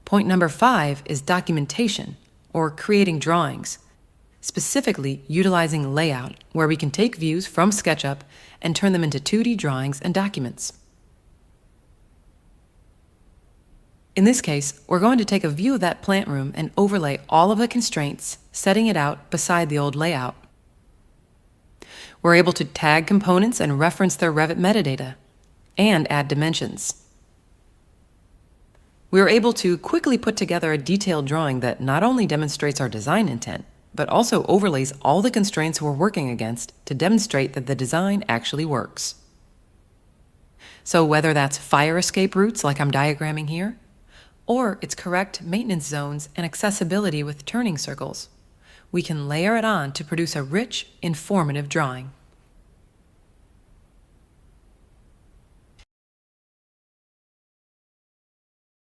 Point number 5 is documentation, or creating drawings, specifically utilizing layout, where we can take views from SketchUp and turn them into 2D drawings and documents. In this case, we're going to take a view of that plant room and overlay all of the constraints, setting it out beside the old layout. We're able to tag components and reference their Revit metadata, and add dimensions. We were able to quickly put together a detailed drawing that not only demonstrates our design intent, but also overlays all the constraints we're working against to demonstrate that the design actually works. So whether that's fire escape routes like I'm diagramming here, or its correct maintenance zones and accessibility with turning circles, we can layer it on to produce a rich, informative drawing.